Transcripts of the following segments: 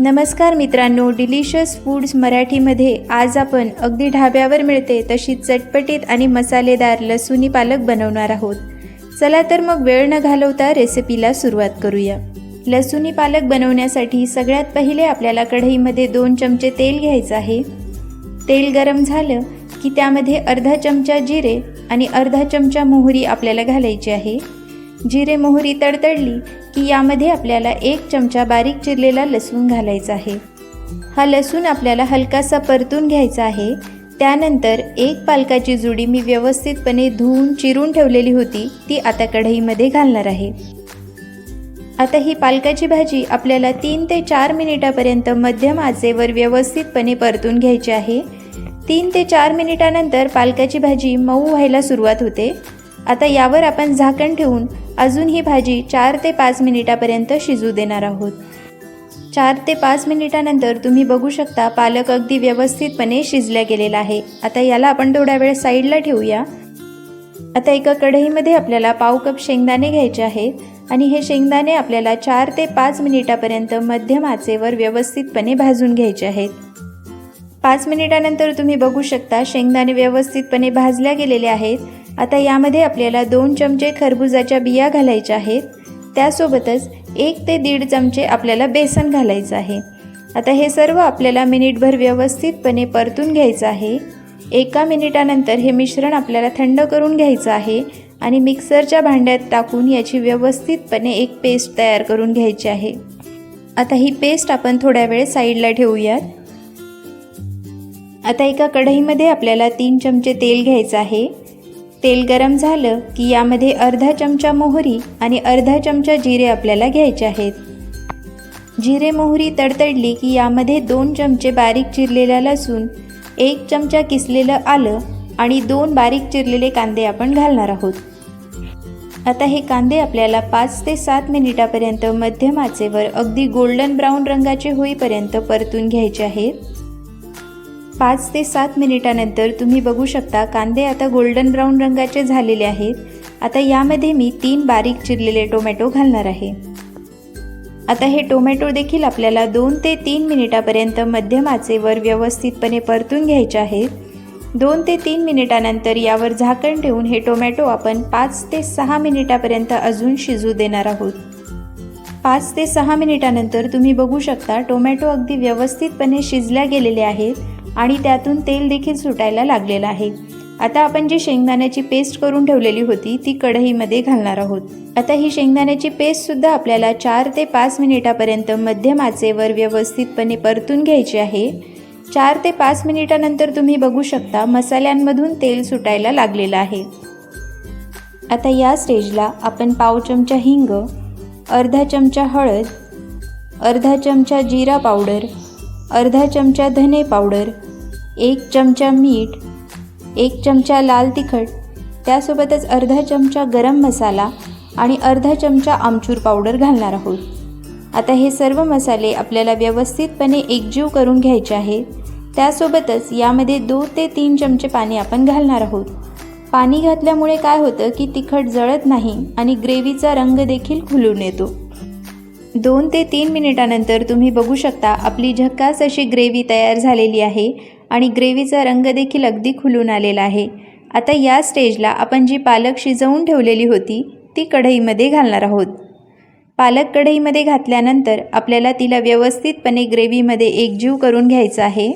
नमस्कार मित्रांनो, delicious foods मराठीमध्ये आज आपण अगदी ढाब्यावर मिळते तशी चटपटीत आणि मसालेदार लसूणी पालक बनवणार आहोत। चला तर मग वेळ न घालवता रेसिपीला सुरुवात करूया। लसूणी पालक बनवण्यासाठी सगळ्यात पहिले आपल्याला कढईमध्ये 2 चमचे तेल घ्यायचं आहे। तेल गरम झालं की त्यामध्ये अर्धा चमचा जिरे आणि अर्धा चमचा मोहरी आपल्याला घालायची आहे। जिरे मोहरी तडतडली की यामध्ये आपल्याला 1 चमचा बारीक चिरलेला लसूण घालायचा आहे। हा लसूण आपल्याला हलकासा परतून घ्यायचा आहे। त्यानंतर 1 पालकाची जुडी मी व्यवस्थितपणे धुवून चिरून ठेवलेली होती ती आता कढईमध्ये घालणार आहे। आता ही पालकाची भाजी आपल्याला 3 ते 4 मिनिटापर्यंत मध्यम आचेवर व्यवस्थितपणे परतून घ्यायची आहे। 3 ते 4 मिनिटानंतर पालकाची भाजी मऊ व्हायला सुरुवात होते। आता यावर आपण झाकण ठेवून अजून ही भाजी 4 ते 5 मिनिटापर्यंत शिजू देणार आहोत। 4 ते 5 मिनिटानंतर तुम्ही बघू शकता पालक अगदी व्यवस्थितपणे शिजला गेलेला आहे। आता याला आपण थोडा वेळ साईडला ठेवूया। आता एका कढईमध्ये आपल्याला पाव कप शेंगदाणे घ्यायचे आहेत आणि हे शेंगदाणे आपल्याला 4 ते 5 मिनिटापर्यंत मध्यम आचेवर व्यवस्थितपणे भाजून घ्यायचे आहेत। 5 मिनिटानंतर तुम्ही बघू शकता शेंगदाणे व्यवस्थितपणे भाजल्या गेलेले आहेत। आता यामध्ये आपल्याला 2 चमचे खरबुजाच्या बिया घालायच्या आहेत। त्यासोबतच 1 ते 1.5 चमचे आपल्याला बेसन घालायचं आहे। आता हे सर्व आपल्याला मिनिटभर व्यवस्थितपणे परतून घ्यायचं आहे। 1 मिनिटानंतर हे मिश्रण आपल्याला थंड करून घ्यायचं आहे आणि मिक्सरच्या भांड्यात टाकून याची व्यवस्थितपणे एक पेस्ट तयार करून घ्यायची आहे। आता ही पेस्ट आपण थोड्या वेळ साईडला ठेवूयात। आता एका कढईमध्ये आपल्याला 3 चमचे तेल घ्यायचं आहे। तेल गरम झालं की यामध्ये अर्धा चमचा मोहरी आणि अर्धा चमचा जिरे आपल्याला घ्यायचे आहेत। जिरे मोहरी तडतडली की यामध्ये 2 चमचे बारीक चिरलेला लसूण, 1 चमचा किसलेलं आलं आणि 2 बारीक चिरलेले कांदे आपण घालणार आहोत। आता हे कांदे आपल्याला 5 ते 7 मिनिटापर्यंत मध्यम आचेवर अगदी गोल्डन ब्राऊन रंगाचे होईपर्यंत परतून घ्यायचे आहेत। 5 ते 7 मिनिटानंतर तुम्ही बघू शकता कांदे आता गोल्डन ब्राऊन रंगाचे झालेले आहेत। आता यामध्ये मी 3 बारीक चिरलेले टोमॅटो घालणार आहे। आता हे टोमॅटो देखील आपल्याला 2 ते 3 मिनिटापर्यंत मध्यम आचेवर व्यवस्थितपणे परतून घ्यायचे आहेत। 2 ते 3 मिनिटानंतर यावर झाकण ठेवून हे टोमॅटो आपण 5 ते 6 मिनिटापर्यंत अजून शिजू देणार आहोत। 5 ते 6 मिनिटानंतर तुम्ही बघू शकता टोमॅटो अगदी व्यवस्थितपणे शिजल्या गेलेले आहेत आणि त्यातून तेल देखील सुटायला लागलेलं आहे। आता आपण जी शेंगदाण्याची पेस्ट करून ठेवलेली होती ती कढईमध्ये घालणार आहोत। आता ही शेंगदाण्याची पेस्ट सुद्धा आपल्याला 4 ते 5 मिनिटापर्यंत मध्यम आचेवर व्यवस्थितपणे परतून घ्यायची आहे। 4 ते 5 मिनिटानंतर तुम्ही बघू शकता मसाल्यांमधून तेल सुटायला लागलेलं आहे। आता या स्टेजला आपण पाव चमचा हिंग, अर्धा चमचा हळद, अर्धा चमचा जिरा पावडर, अर्धा चमचा धने पावडर, 1 चमचा मीठ, 1 चमचा लाल तिखट, त्यासोबतच अर्धा चमचा गरम मसाला आणि अर्धा चमचा आमचूर पावडर घालणार आहोत। आता हे सर्व मसाले आपल्याला व्यवस्थितपणे एकजीव करून घ्यायचे आहेत। त्यासोबतच यामध्ये 2 ते 3 चमचे पाणी आपण घालणार आहोत। पाणी घातल्यामुळे काय होतं की तिखट जळत नाही आणि ग्रेव्हीचा रंग देखील खुलून येतो। 2 ते 3 मिनिटानंतर तुम्ही बघू शकता आपली झकास अशी ग्रेव्ही तयार झालेली आहे आणि ग्रेव्हीचा रंग देखील अगदी खुलून आलेला आहे। आता या स्टेजला आपण जी पालक शिजवून ठेवलेली होती ती कढईमध्ये घालणार आहोत। पालक कढईमध्ये घातल्यानंतर आपल्याला तिला व्यवस्थितपणे ग्रेव्हीमध्ये एकजीव करून घ्यायचं आहे।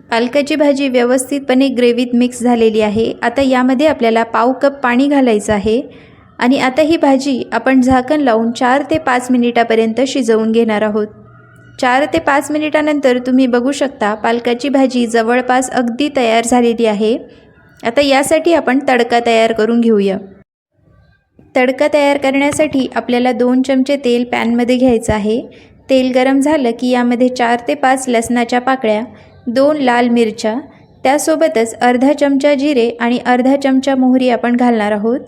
पालकाची भाजी व्यवस्थितपणे ग्रेव्हीत मिक्स झालेली आहे। आता यामध्ये आपल्याला पाव कप पाणी घालायचं आहे आणि आता ही भाजी आपण झाकण लावून 4 ते 5 मिनिटापर्यंत शिजवून घेणार आहोत। 4 ते 5 मिनिटानंतर तुम्ही बघू शकता पालकाची भाजी जवळपास अगदी तयार झालेली आहे। आता यासाठी आपण तडका तयार करून घेऊया। तडका तयार करण्यासाठी आपल्याला 2 चमचे तेल पॅनमध्ये घ्यायचं आहे। तेल गरम झालं की यामध्ये 4 ते 5 लसणाच्या पाकळ्या, 2 लाल मिरच्या, त्यासोबतच अर्धा चमचा जिरे आणि अर्धा चमचा मोहरी आपण घालणार आहोत।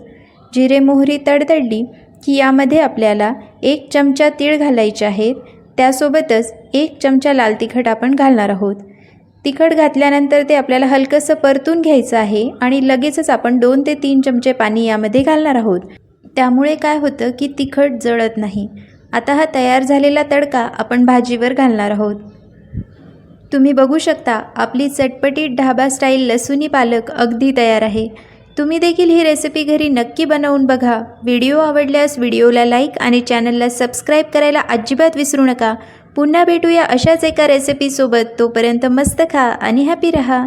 जिरे मोहरी तडतडली की यामध्ये आपल्याला 1 चमचा तीळ घालायचे आहेत। त्यासोबतच 1 चमचा लाल तिखट आपण घालणार आहोत। तिखट घातल्यानंतर ते आपल्याला हलकंसं परतून घ्यायचं आहे आणि लगेचच आपण 2 ते 3 चमचे पाणी यामध्ये घालणार आहोत। त्यामुळे काय होतं की तिखट जळत नाही। आता हा तयार झालेला तडका आपण भाजीवर घालणार आहोत. तुम्ही बघू शकता आपली चटपटीत ढाबा स्टाईल लसूणी पालक अगदी तयार आहे. तुम्ही देखील ही रेसिपी घरी नक्की बनवून बघा. व्हिडिओ आवडल्यास व्हिडिओला लाईक आणि चॅनलला सबस्क्राईब करायला अजिबात विसरू नका. पुन्हा भेटूया अशाच एका रेसिपीसोबत. तोपर्यंत मस्त खा आणि हॅपी रहा.